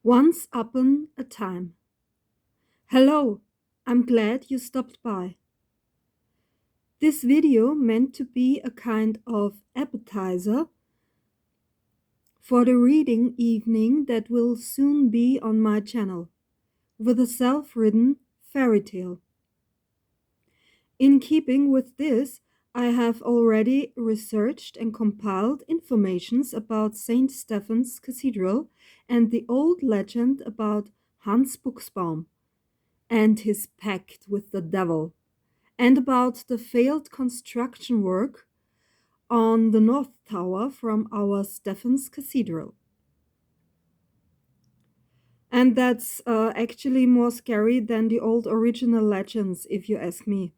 Once upon a time. Hello, I'm glad you stopped by. This video meant to be a kind of appetizer for the reading evening that will soon be on my channel with a self-written fairy tale. In keeping with this, I have already researched and compiled informations about St. Stephen's Cathedral and the old legend about Hans Puchsbaum and his pact with the devil, and about the failed construction work on the North Tower from our Stephen's Cathedral. And that's actually more scary than the old original legends, if you ask me.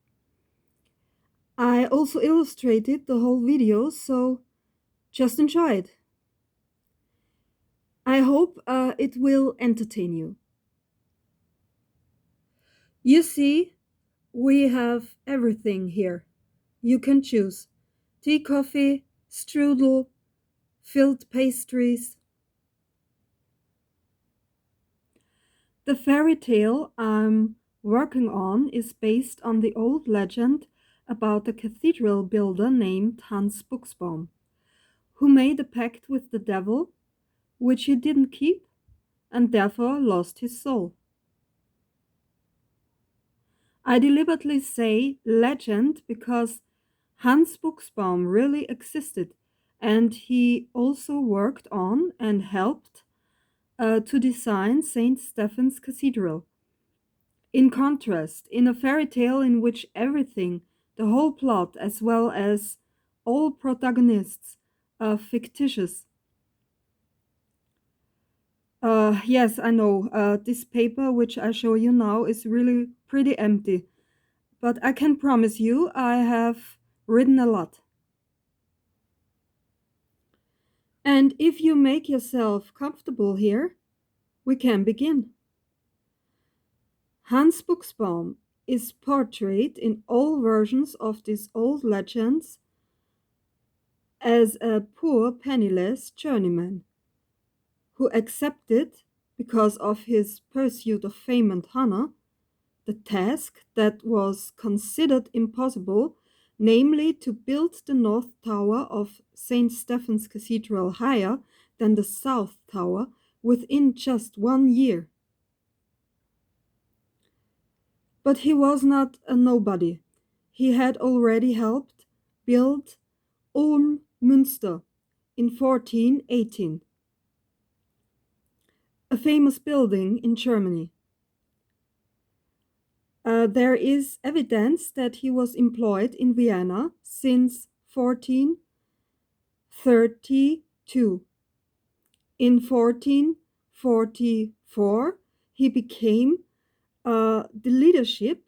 I also illustrated the whole video, so just enjoy it. I hope it will entertain you. You see, we have everything here. You can choose tea, coffee, strudel, filled pastries. The fairy tale I'm working on is based on the old legend about a cathedral builder named Hans Puchsbaum, who made a pact with the devil, which he didn't keep, and therefore lost his soul. I deliberately say legend because Hans Puchsbaum really existed, and he also worked on and helped to design St. Stephen's Cathedral. In contrast, in a fairy tale in which everything, the whole plot as well as all protagonists, are fictitious. Yes, I know, this paper which I show you now is really pretty empty, but I can promise you I have written a lot. And if you make yourself comfortable here, we can begin. Hans Puchsbaum is portrayed in all versions of these old legends as a poor, penniless journeyman who accepted, because of his pursuit of fame and honor, the task that was considered impossible, namely to build the North Tower of St. Stephen's Cathedral higher than the South Tower within just 1 year. But he was not a nobody. He had already helped build Ulm Münster in 1418, a famous building in Germany. There is evidence that he was employed in Vienna since 1432. In 1444, he became the leadership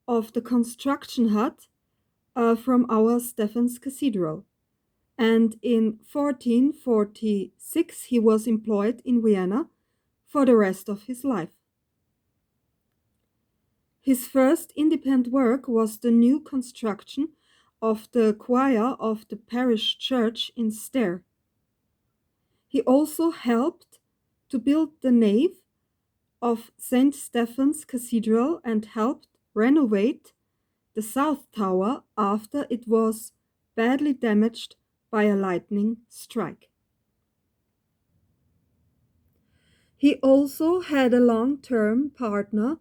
of the construction hut from our Stephen's Cathedral. And in 1446, he was employed in Vienna for the rest of his life. His first independent work was the new construction of the choir of the parish church in Ster. He also helped to build the nave of St. Stephen's Cathedral and helped renovate the South Tower after it was badly damaged by a lightning strike. He also had a long-term partner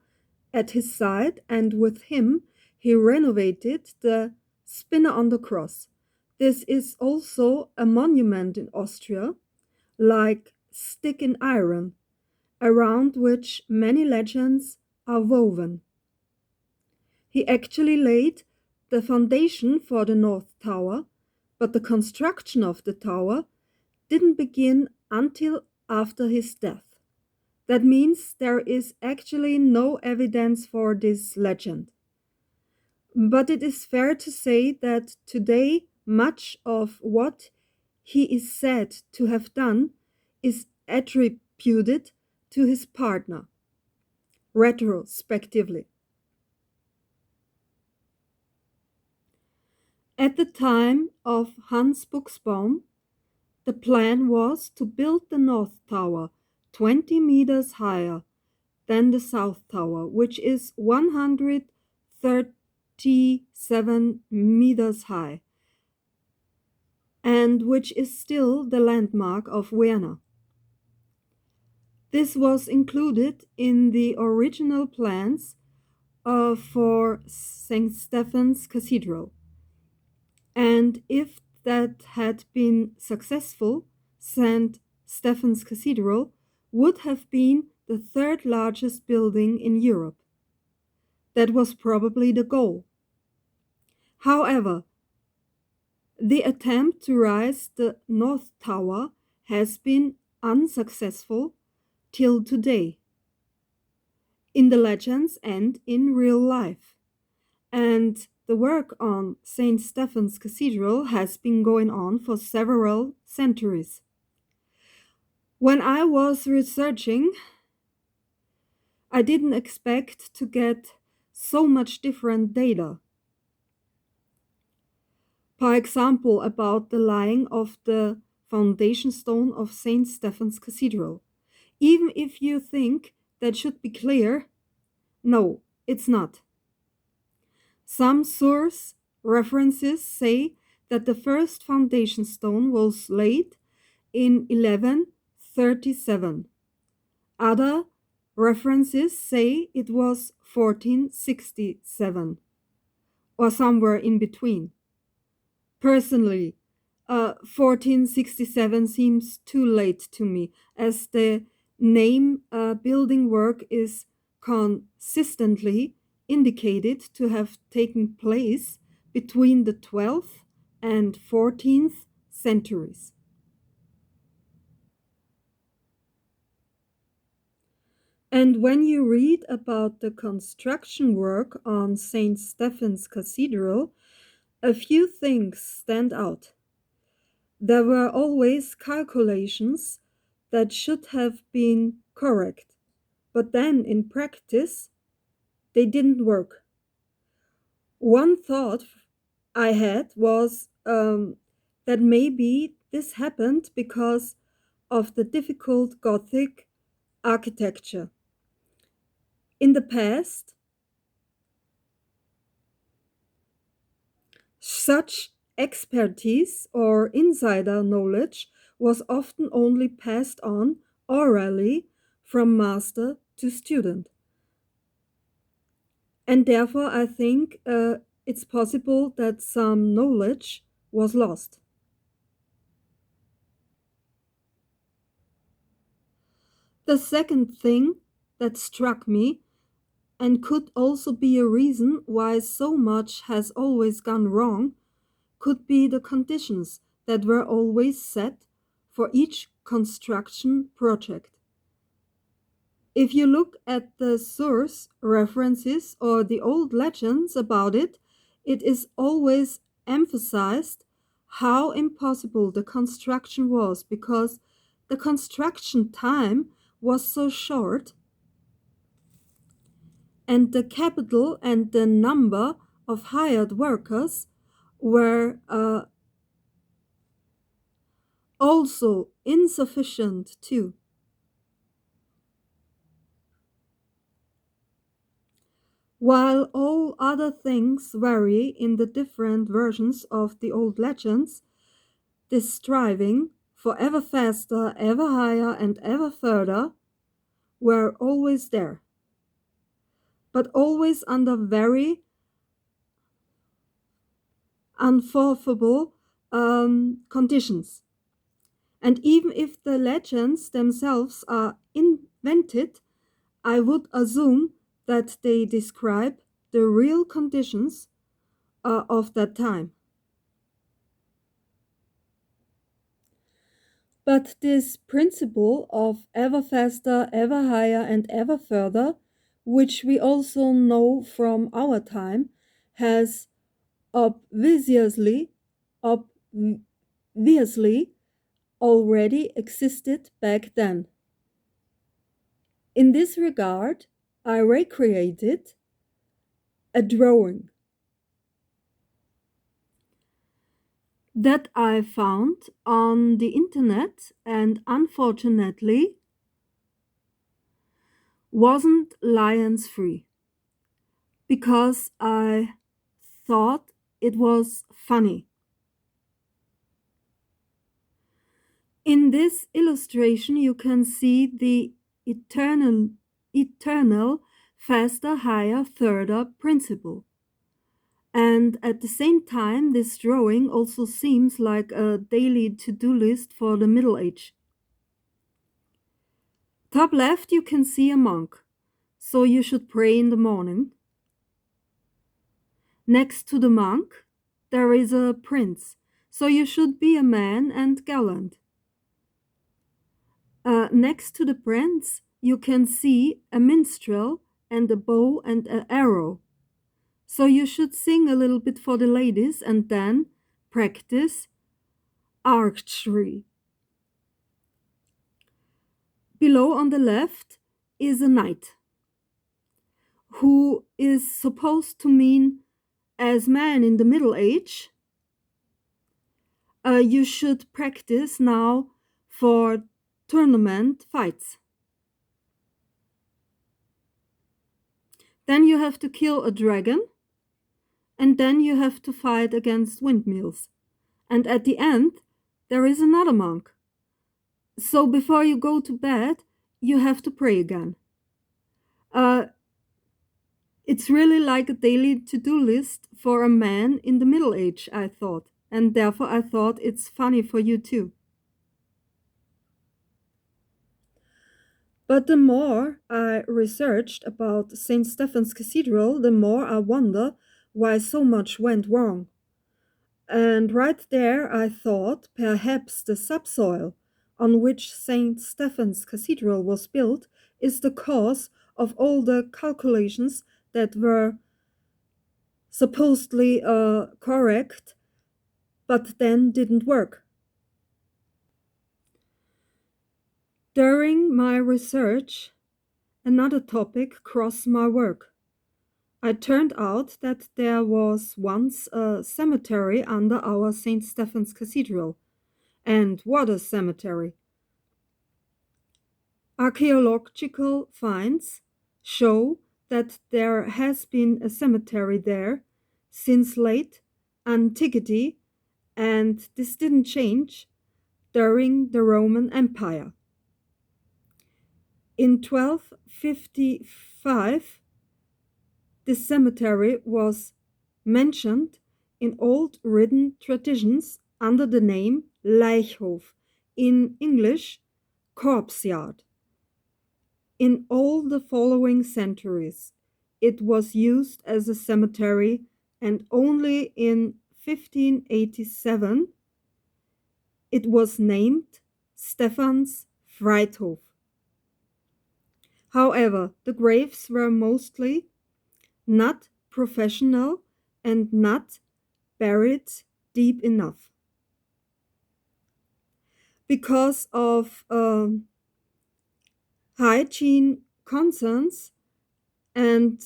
at his side, and with him he renovated the Spinner on the Cross. This is also a monument in Austria, like Stick in Iron, around which many legends are woven. He actually laid the foundation for the North Tower, but the construction of the tower didn't begin until after his death. That means there is actually no evidence for this legend. But it is fair to say that today much of what he is said to have done is attributed to his partner, retrospectively. At the time of Hans Puchsbaum, the plan was to build the North Tower 20 meters higher than the South Tower, which is 137 meters high, and which is still the landmark of Vienna. This was included in the original plans for St. Stephen's Cathedral. And if that had been successful, St. Stephen's Cathedral would have been the third largest building in Europe. That was probably the goal. However, the attempt to raise the North Tower has been unsuccessful till today, in the legends and in real life. And the work on St. Stephen's Cathedral has been going on for several centuries. When I was researching, I didn't expect to get so much different data. For example, about the lying of the foundation stone of St. Stephen's Cathedral. Even if you think that should be clear, no, it's not. Some source references say that the first foundation stone was laid in 1137. Other references say it was 1467 or somewhere in between. Personally, 1467 seems too late to me, as the name building work is consistently indicated to have taken place between the 12th and 14th centuries. And when you read about the construction work on St. Stephen's Cathedral, a few things stand out. There were always calculations that should have been correct, but then in practice, they didn't work. One thought I had was that maybe this happened because of the difficult Gothic architecture. In the past, such expertise or insider knowledge was often only passed on orally from master to student. And therefore, I think it's possible that some knowledge was lost. The second thing that struck me, and could also be a reason why so much has always gone wrong, could be the conditions that were always set for each construction project. If you look at the source references or the old legends about it, it is always emphasized how impossible the construction was because the construction time was so short and the capital and the number of hired workers were also insufficient too. While all other things vary in the different versions of the old legends, this striving for ever faster, ever higher, and ever further were always there, but always under very unfavorable conditions. And even if the legends themselves are invented, I would assume that they describe the real conditions of that time. But this principle of ever faster, ever higher, and ever further, which we also know from our time, has obviously, obviously already existed back then. In this regard, I recreated a drawing that I found on the internet, and unfortunately, wasn't lions free because I thought it was funny. In this illustration, you can see the eternal faster, higher, further principle. And at the same time, this drawing also seems like a daily to-do list for the Middle Age. Top left, you can see a monk, so you should pray in the morning. Next to the monk, there is a prince, so you should be a man and gallant. Next to the prince, you can see a minstrel and a bow and an arrow. So you should sing a little bit for the ladies and then practice archery. Below on the left is a knight, who is supposed to mean as man in the Middle Age. You should practice now for tournament fights. Then you have to kill a dragon, and then you have to fight against windmills. And at the end, there is another monk. So before you go to bed, you have to pray again. It's really like a daily to-do list for a man in the Middle Age, I thought. And therefore I thought it's funny for you too. But the more I researched about St. Stephen's Cathedral, the more I wonder why so much went wrong. And right there I thought perhaps the subsoil on which St. Stephen's Cathedral was built is the cause of all the calculations that were supposedly correct, but then didn't work. During my research, another topic crossed my work. It turned out that there was once a cemetery under our St. Stephen's Cathedral. And what a cemetery! Archaeological finds show that there has been a cemetery there since late antiquity, and this didn't change during the Roman Empire. In 1255, this cemetery was mentioned in old written traditions under the name Leichhof, in English, corpse yard. In all the following centuries, it was used as a cemetery, and only in 1587 it was named Stephans Friedhof. However, the graves were mostly not professional and not buried deep enough. Because of hygiene concerns and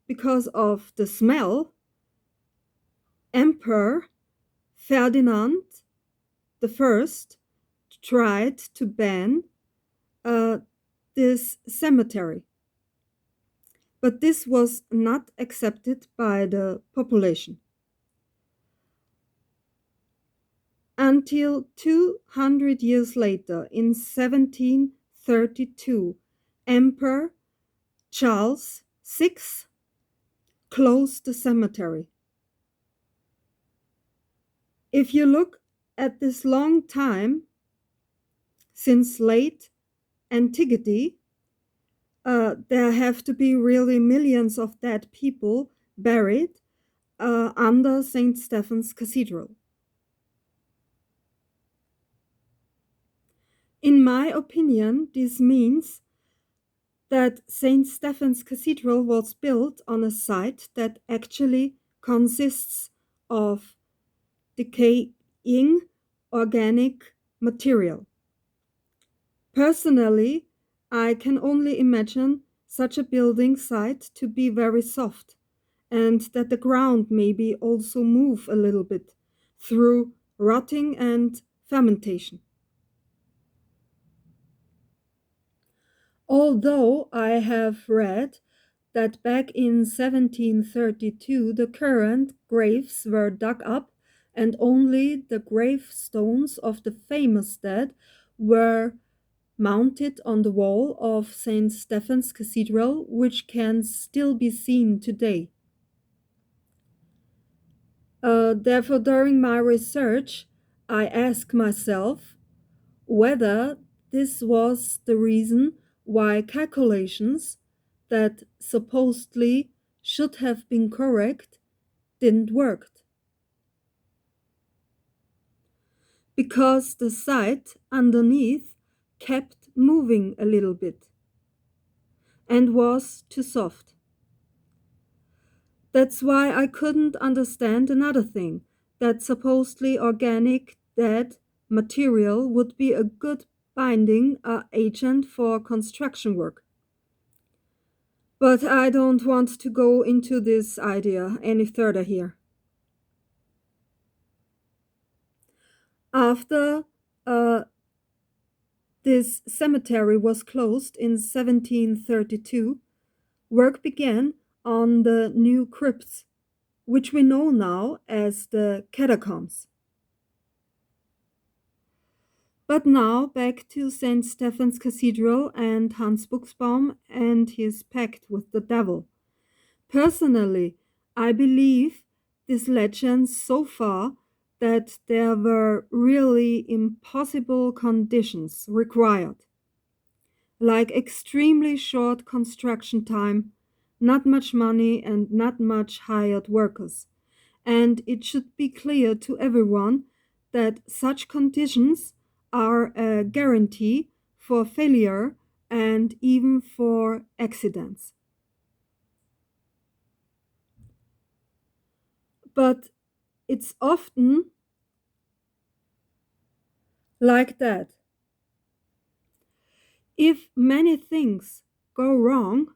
because of the smell, Emperor Ferdinand I tried to ban this cemetery. But this was not accepted by the population. Until 200 years later, in 1732, Emperor Charles VI closed the cemetery. If you look at this long time, since late antiquity, there have to be really millions of dead people buried under St. Stephen's Cathedral. In my opinion, this means that St. Stephen's Cathedral was built on a site that actually consists of decaying organic material. Personally, I can only imagine such a building site to be very soft, and that the ground maybe also move a little bit through rotting and fermentation. Although I have read that back in 1732 the current graves were dug up and only the gravestones of the famous dead were mounted on the wall of St. Stephen's Cathedral, which can still be seen today. Therefore, during my research, I ask myself whether this was the reason why calculations that supposedly should have been correct didn't work. Because the site underneath kept moving a little bit and was too soft. That's why I couldn't understand another thing, that supposedly organic dead material would be a good binding agent for construction work. But I don't want to go into this idea any further here. After this cemetery was closed in 1732, work began on the new crypts, which we know now as the catacombs. But now back to St. Stephen's Cathedral and Hans Puchsbaum and his pact with the devil. Personally, I believe this legend so far that there were really impossible conditions required, like extremely short construction time, not much money, and not much hired workers. And it should be clear to everyone that such conditions are a guarantee for failure and even for accidents. But it's often like that. If many things go wrong,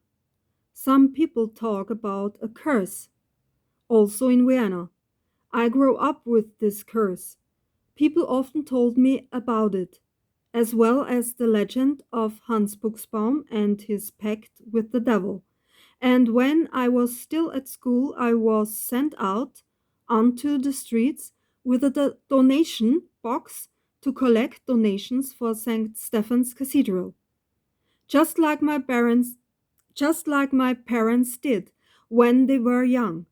some people talk about a curse. Also in Vienna, I grew up with this curse. People often told me about it, as well as the legend of Hans Puchsbaum and his pact with the devil. And when I was still at school, I was sent out onto the streets with a donation box to collect donations for St. Stephen's Cathedral. Just like my parents just like my parents did when they were young.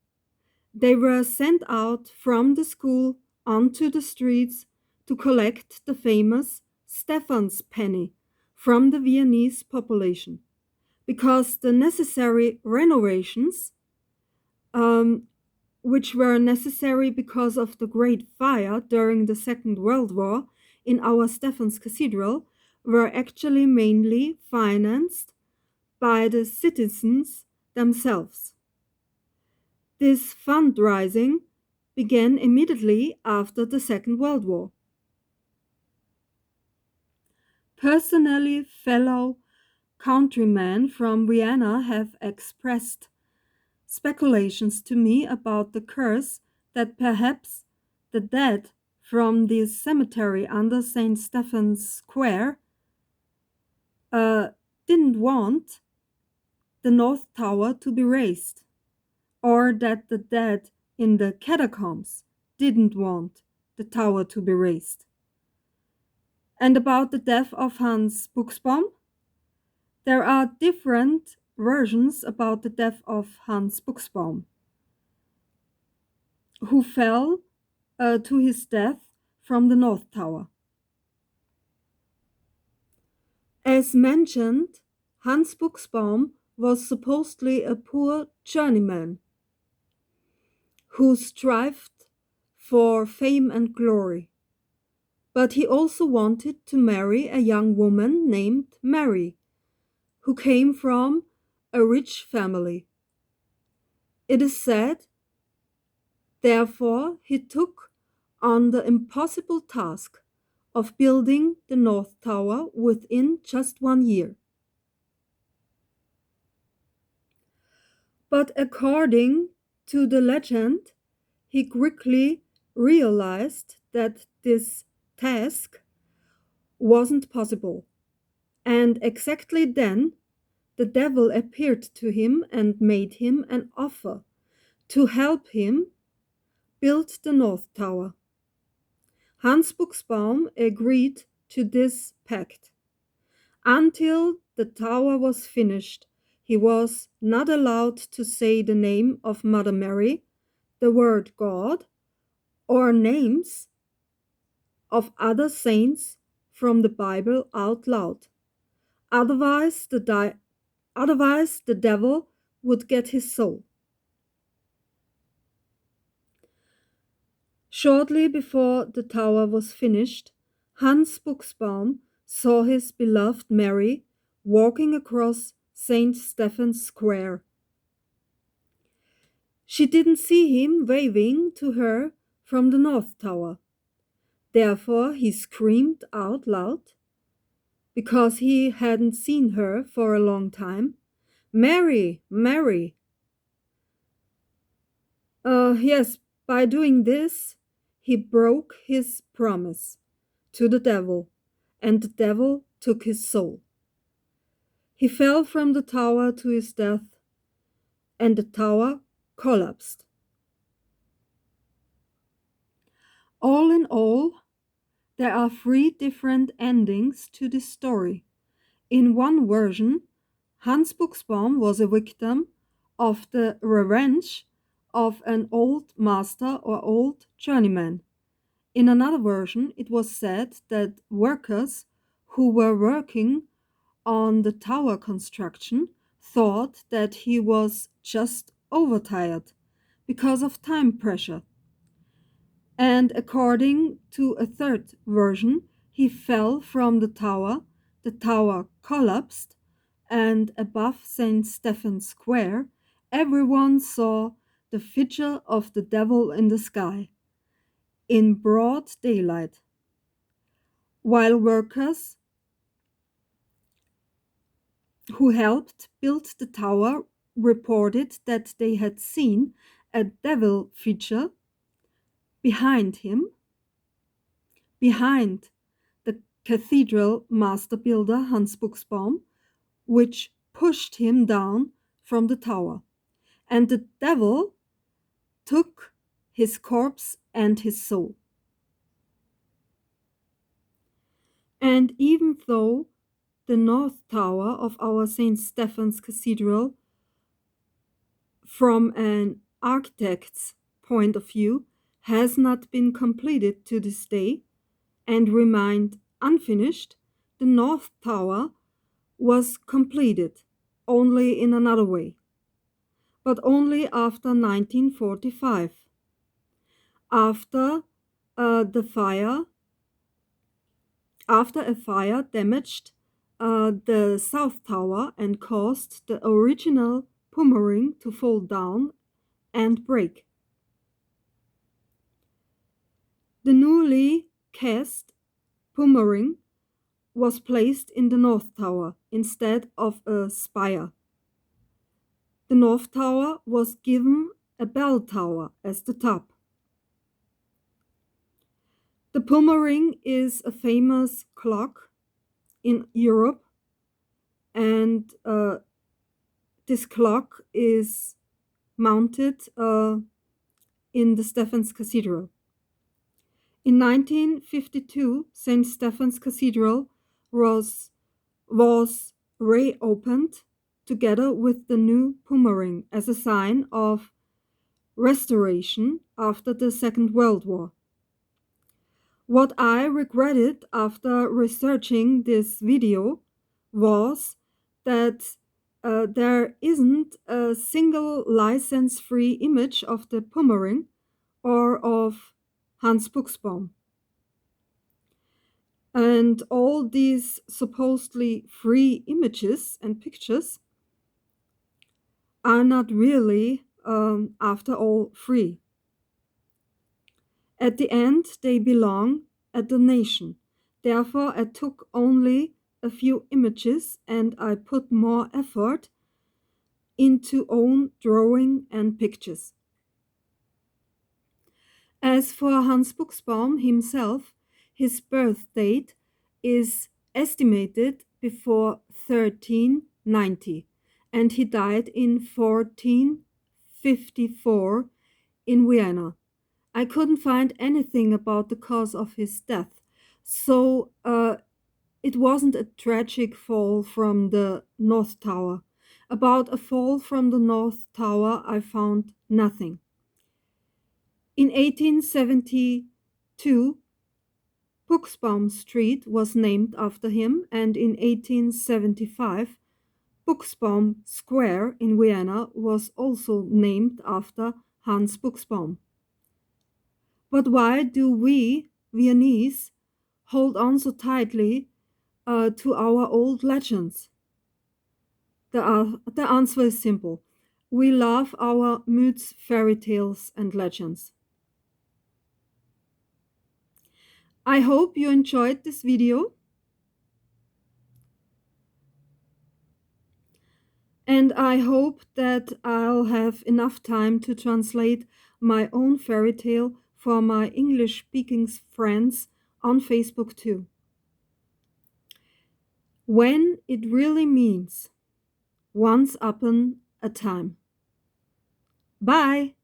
They were sent out from the school onto the streets to collect the famous Stephan's penny from the Viennese population because the necessary renovations, um, which were necessary because of the Great Fire during the Second World War in our Stephan's Cathedral, were actually mainly financed by the citizens themselves. This fundraising began immediately after the Second World War. Personally, fellow countrymen from Vienna have expressed speculations to me about the curse that perhaps the dead from this cemetery under St. Stephen's Square didn't want the North Tower to be raised, or that the dead in the catacombs didn't want the tower to be raised. And about the death of Hans Puchsbaum, there are different versions about the death of Hans Puchsbaum, who fell to his death from the North Tower. As mentioned, Hans Puchsbaum was supposedly a poor journeyman who strived for fame and glory. But he also wanted to marry a young woman named Mary, who came from a rich family. It is said, therefore, he took on the impossible task of building the North Tower within just 1 year. But according to the legend, he quickly realized that this task wasn't possible. And exactly then, the devil appeared to him and made him an offer to help him build the North Tower. Hans Puchsbaum agreed to this pact. Until the tower was finished, he was not allowed to say the name of Mother Mary, the word God, or names of other saints from the Bible out loud. Otherwise, the devil would get his soul. Shortly before the tower was finished, Hans Puchsbaum saw his beloved Mary walking across St. Stephen's Square. She didn't see him waving to her from the North Tower. Therefore, he screamed out loud, because he hadn't seen her for a long time, "Mary, Mary!" Yes, by doing this, he broke his promise to the devil, and the devil took his soul. He fell from the tower to his death, and the tower collapsed. All in all, there are 3 different endings to this story. In one version, Hans Puchsbaum was a victim of the revenge of an old master or old journeyman. In another version, it was said that workers who were working on the tower construction thought that he was just overtired because of time pressure. And according to a third version, he fell from the tower collapsed, and above St. Stephen's Square, everyone saw the figure of the devil in the sky, in broad daylight, while workers who helped build the tower reported that they had seen a devil figure behind him, behind the cathedral master builder Hans Puchsbaum, which pushed him down from the tower. And the devil took his corpse and his soul. And even though the North Tower of our St. Stephen's Cathedral, from an architect's point of view, has not been completed to this day and remained unfinished, the North Tower was completed, only in another way, but only after 1945, after a fire damaged the South Tower and caused the original Pummering to fall down and break. The newly cast Pummering was placed in the North Tower instead of a spire. The North Tower was given a bell tower as the top. The Pummering is a famous clock in Europe, and this clock is mounted in the Stephen's Cathedral. In 1952, St. Stephen's Cathedral was reopened together with the new Pummering as a sign of restoration after the Second World War. What I regretted after researching this video was that there isn't a single license-free image of the Pummering or of Hans Puchsbaum. And all these supposedly free images and pictures are not really, after all, free. At the end, they belong a donation. Therefore, I took only a few images and I put more effort into own drawing and pictures. As for Hans Puchsbaum himself, his birth date is estimated before 13 1490, and he died in 1454 in Vienna. I couldn't find anything about the cause of his death, so it wasn't a tragic fall from the North Tower. About a fall from the North Tower, I found nothing. In 1872, Puchsbaum Street was named after him, and in 1875, Puchsbaum Square in Vienna was also named after Hans Puchsbaum. But why do we, Viennese, hold on so tightly to our old legends? The answer is simple. We love our myths, fairy tales, and legends. I hope you enjoyed this video. And I hope that I'll have enough time to translate my own fairy tale for my English speaking friends on Facebook too. When it really means once upon a time. Bye!